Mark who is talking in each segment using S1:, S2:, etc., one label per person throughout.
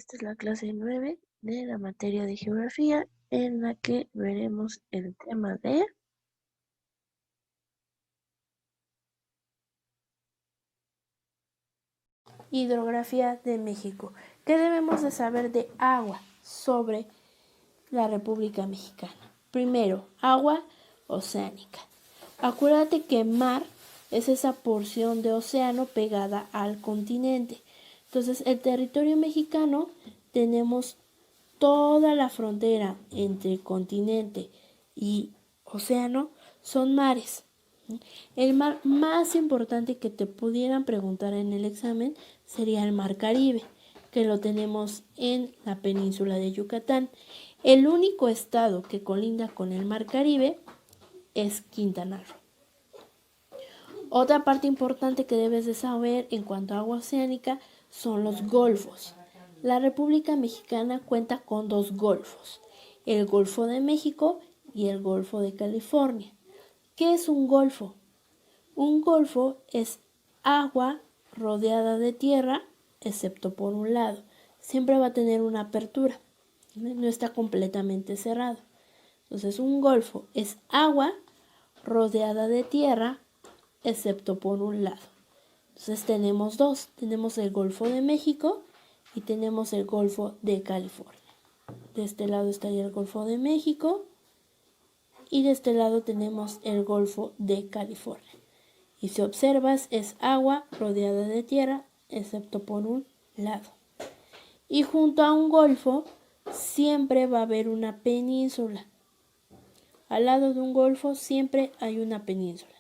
S1: esta es la clase 9 de la materia de geografía en la que veremos el tema de
S2: hidrografía de México. ¿Qué debemos de saber de agua sobre la República Mexicana? Primero, agua oceánica. Acuérdate que mar es esa porción de océano pegada al continente. Entonces, el territorio mexicano tenemos toda la frontera entre continente y océano son mares. El mar más importante que te pudieran preguntar en el examen sería el mar Caribe, que lo tenemos en la península de Yucatán. El único estado que colinda con el mar Caribe es Quintana Roo. Otra parte importante que debes de saber en cuanto a agua oceánica son los golfos. La República Mexicana cuenta con 2 golfos, el Golfo de México y el Golfo de California. ¿Qué es un golfo? Un golfo es agua rodeada de tierra, excepto por un lado. Siempre va a tener una apertura, no está completamente cerrado. Entonces, un golfo es agua rodeada de tierra, excepto por un lado. Entonces tenemos 2, tenemos el Golfo de México y tenemos el Golfo de California. De este lado estaría el Golfo de México y de este lado tenemos el Golfo de California. Y si observas es agua rodeada de tierra, excepto por un lado. Y junto a un golfo siempre va a haber una península. Al lado de un golfo siempre hay una península.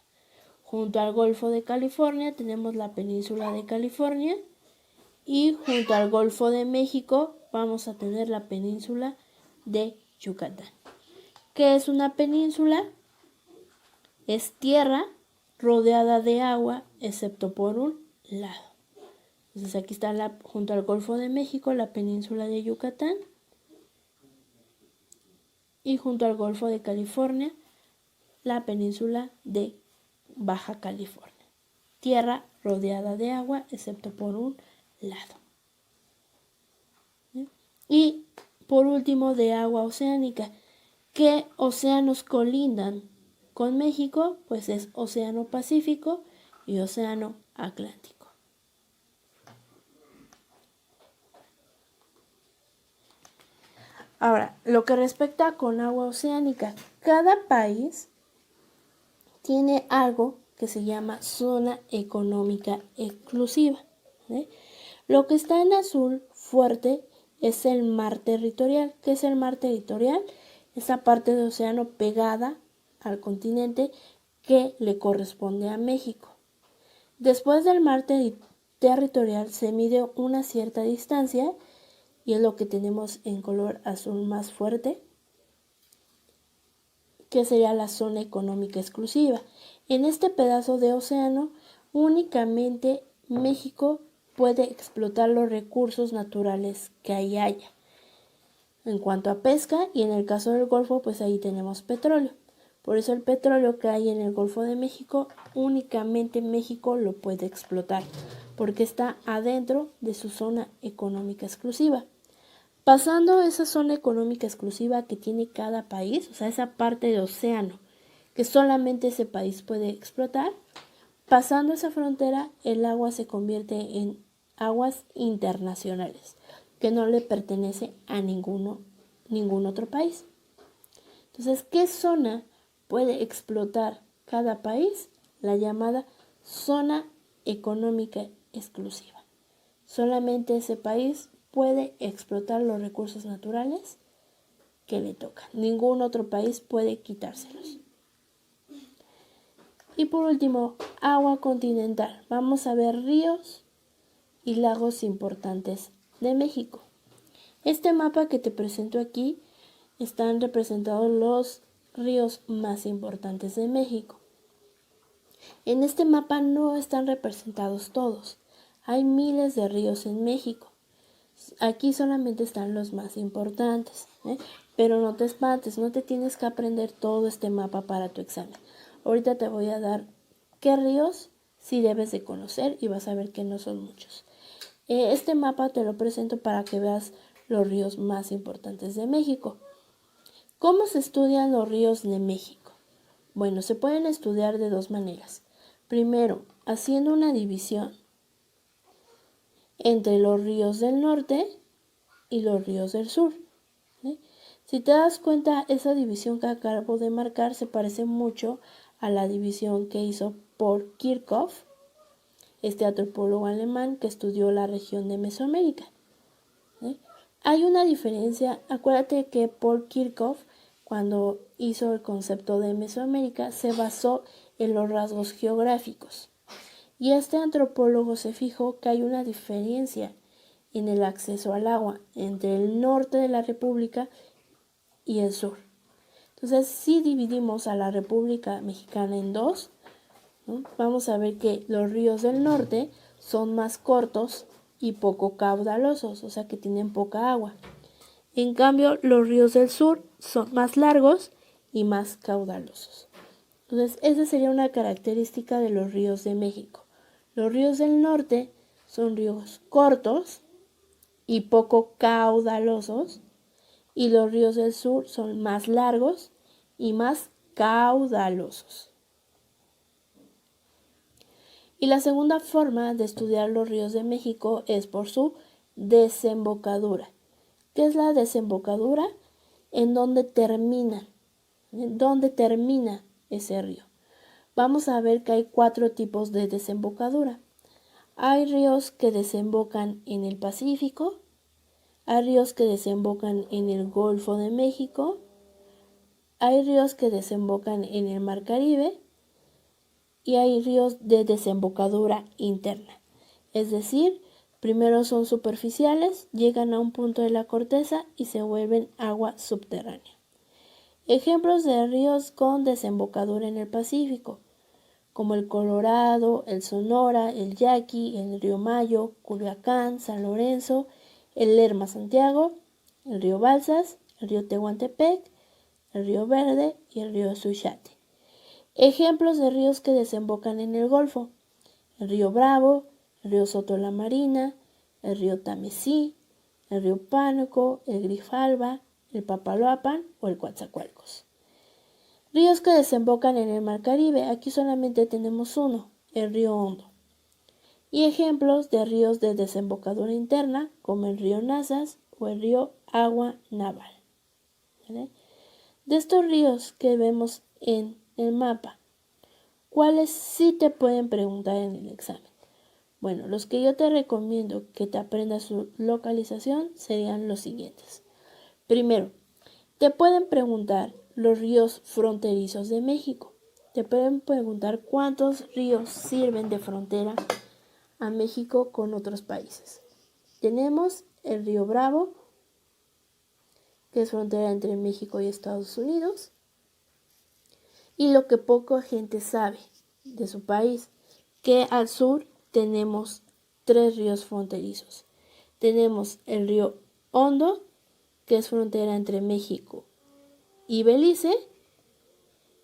S2: Junto al Golfo de California tenemos la península de California y junto al Golfo de México vamos a tener la península de Yucatán. ¿Qué es una península? Es tierra rodeada de agua excepto por un lado. Entonces aquí está junto al Golfo de México la península de Yucatán y junto al Golfo de California la península de Baja California. Tierra rodeada de agua excepto por un lado. Y por último, de agua oceánica. ¿Qué océanos colindan con México? Pues es Océano Pacífico y Océano Atlántico. Ahora, lo que respecta con agua oceánica, cada país tiene algo que se llama zona económica exclusiva. Lo que está en azul fuerte es el mar territorial. ¿Qué es el mar territorial? Esa parte de océano pegada al continente que le corresponde a México. Después del mar territorial se mide una cierta distancia y es lo que tenemos en color azul más fuerte, que sería la zona económica exclusiva. En este pedazo de océano únicamente México puede explotar los recursos naturales que ahí haya. En cuanto a pesca, y en el caso del Golfo, pues ahí tenemos petróleo. Por eso el petróleo que hay en el Golfo de México, únicamente México lo puede explotar, porque está adentro de su zona económica exclusiva. Pasando esa zona económica exclusiva que tiene cada país, o sea, esa parte de océano que solamente ese país puede explotar, pasando esa frontera, el agua se convierte en aguas internacionales, que no le pertenece a ningún otro país. Entonces, ¿qué zona puede explotar cada país? La llamada zona económica exclusiva. Solamente ese país puede explotar los recursos naturales que le tocan. Ningún otro país puede quitárselos. Y por último, agua continental. Vamos a ver ríos y lagos importantes de México. Este mapa que te presento aquí están representados los ríos más importantes de México. En este mapa no están representados todos. Hay miles de ríos en México. Aquí solamente están los más importantes, pero no te espantes, no te tienes que aprender todo este mapa para tu examen. Ahorita te voy a dar qué ríos sí debes de conocer y vas a ver que no son muchos. Este mapa te lo presento para que veas los ríos más importantes de México. ¿Cómo se estudian los ríos de México? Bueno, se pueden estudiar de dos maneras. Primero, haciendo una división entre los ríos del norte y los ríos del sur. Si te das cuenta, esa división que acabo de marcar se parece mucho a la división que hizo Paul Kirchhoff, este antropólogo alemán que estudió la región de Mesoamérica. Hay una diferencia. Acuérdate que Paul Kirchhoff, cuando hizo el concepto de Mesoamérica, se basó en los rasgos geográficos. Y este antropólogo se fijó que hay una diferencia en el acceso al agua entre el norte de la República y el sur. Entonces, si dividimos a la República Mexicana en dos, ¿no? Vamos a ver que los ríos del norte son más cortos y poco caudalosos, o sea que tienen poca agua. En cambio, los ríos del sur son más largos y más caudalosos. Entonces, esa sería una característica de los ríos de México. Los ríos del norte son ríos cortos y poco caudalosos, y los ríos del sur son más largos y más caudalosos. Y la segunda forma de estudiar los ríos de México es por su desembocadura. ¿Qué es la desembocadura? En dónde termina. ¿En dónde termina ese río? Vamos a ver que hay 4 tipos de desembocadura. Hay ríos que desembocan en el Pacífico, hay ríos que desembocan en el Golfo de México, hay ríos que desembocan en el Mar Caribe y hay ríos de desembocadura interna. Es decir, primero son superficiales, llegan a un punto de la corteza y se vuelven agua subterránea. Ejemplos de ríos con desembocadura en el Pacífico, como el Colorado, el Sonora, el Yaqui, el río Mayo, Culiacán, San Lorenzo, el Lerma Santiago, el río Balsas, el río Tehuantepec, el río Verde y el río Suchiate. Ejemplos de ríos que desembocan en el Golfo: el río Bravo, el río Soto la Marina, el río Tamesí, el río Pánuco, el Grijalva, el Papaloapan o el Coatzacoalcos. Ríos que desembocan en el Mar Caribe, aquí solamente tenemos uno, el río Hondo. Y ejemplos de ríos de desembocadura interna, como el río Nazas o el río Agua Naval. ¿Vale? De estos ríos que vemos en el mapa, ¿cuáles sí te pueden preguntar en el examen? Bueno, los que yo te recomiendo que te aprendas su localización serían los siguientes. Primero, te pueden preguntar los ríos fronterizos de México. Te pueden preguntar cuántos ríos sirven de frontera a México con otros países. Tenemos el río Bravo, que es frontera entre México y Estados Unidos. Y lo que poca gente sabe de su país, que al sur tenemos 3 ríos fronterizos. Tenemos el río Hondo, que es frontera entre México y Belice.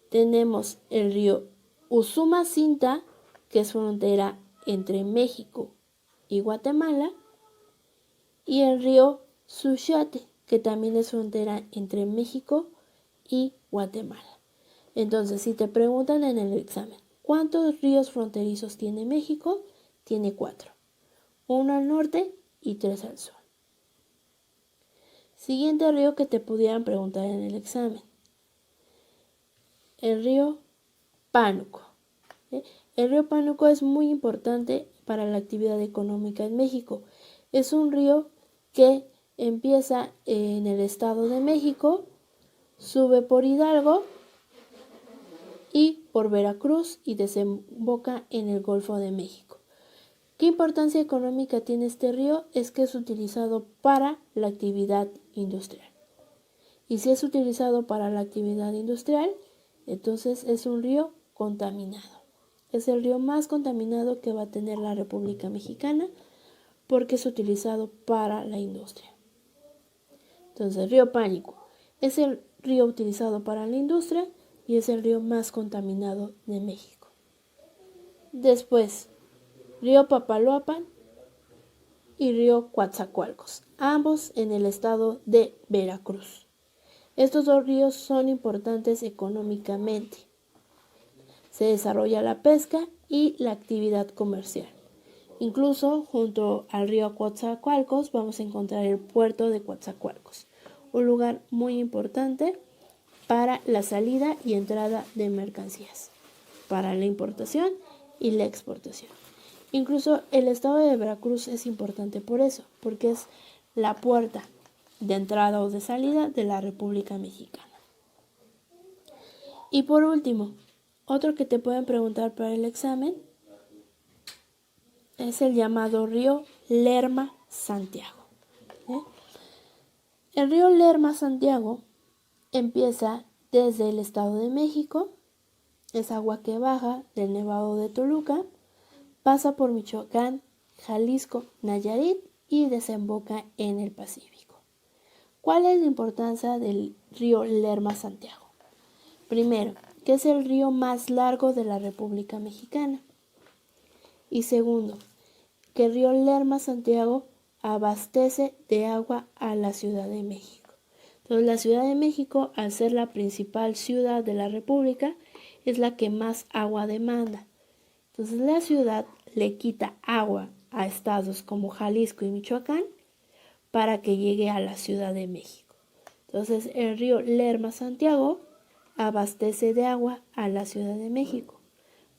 S2: Tenemos el río Usumacinta, que es frontera entre México y Guatemala. Y el río Suchiate, que también es frontera entre México y Guatemala. Entonces, si te preguntan en el examen, ¿cuántos ríos fronterizos tiene México? Tiene 4. 1 al norte y 3 al sur. Siguiente río que te pudieran preguntar en el examen: el río Pánuco. El río Pánuco es muy importante para la actividad económica en México. Es un río que empieza en el Estado de México, sube por Hidalgo y por Veracruz y desemboca en el Golfo de México. ¿Qué importancia económica tiene este río? Es que es utilizado para la actividad industrial. Y si es utilizado para la actividad industrial, entonces es un río contaminado. Es el río más contaminado que va a tener la República Mexicana porque es utilizado para la industria. Entonces, río Pánuco es el río utilizado para la industria y es el río más contaminado de México. Después, río Papaloapan y río Coatzacoalcos, ambos en el estado de Veracruz. Estos dos ríos son importantes económicamente. Se desarrolla la pesca y la actividad comercial. Incluso junto al río Coatzacoalcos vamos a encontrar el puerto de Coatzacoalcos, un lugar muy importante para la salida y entrada de mercancías, para la importación y la exportación. Incluso el estado de Veracruz es importante por eso, porque es la puerta de entrada o de salida de la República Mexicana. Y por último, otro que te pueden preguntar para el examen es el llamado río Lerma-Santiago. El río Lerma-Santiago empieza desde el Estado de México, es agua que baja del Nevado de Toluca, pasa por Michoacán, Jalisco, Nayarit y desemboca en el Pacífico. ¿Cuál es la importancia del río Lerma-Santiago? Primero, que es el río más largo de la República Mexicana. Y segundo, que el río Lerma-Santiago abastece de agua a la Ciudad de México. Entonces, la Ciudad de México, al ser la principal ciudad de la República, es la que más agua demanda. Entonces, la ciudad le quita agua a estados como Jalisco y Michoacán para que llegue a la Ciudad de México. Entonces, el río Lerma-Santiago abastece de agua a la Ciudad de México.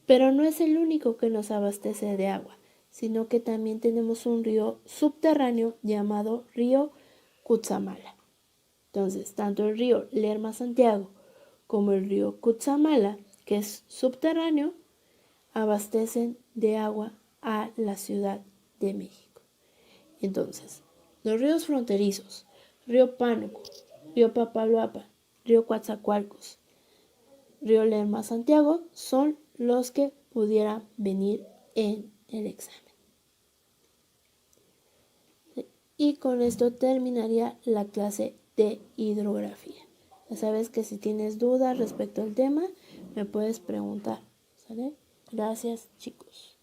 S2: Pero no es el único que nos abastece de agua, sino que también tenemos un río subterráneo llamado río Cutzamala. Entonces, tanto el río Lerma-Santiago como el río Cutzamala, que es subterráneo, abastecen de agua a la Ciudad de México. Entonces, los ríos fronterizos, río Pánuco, río Papaloapan, río Coatzacoalcos, río Lerma-Santiago son los que pudieran venir en el examen. Y con esto terminaría la clase de hidrografía. Ya sabes que si tienes dudas respecto al tema, me puedes preguntar, ¿sale? Gracias, chicos.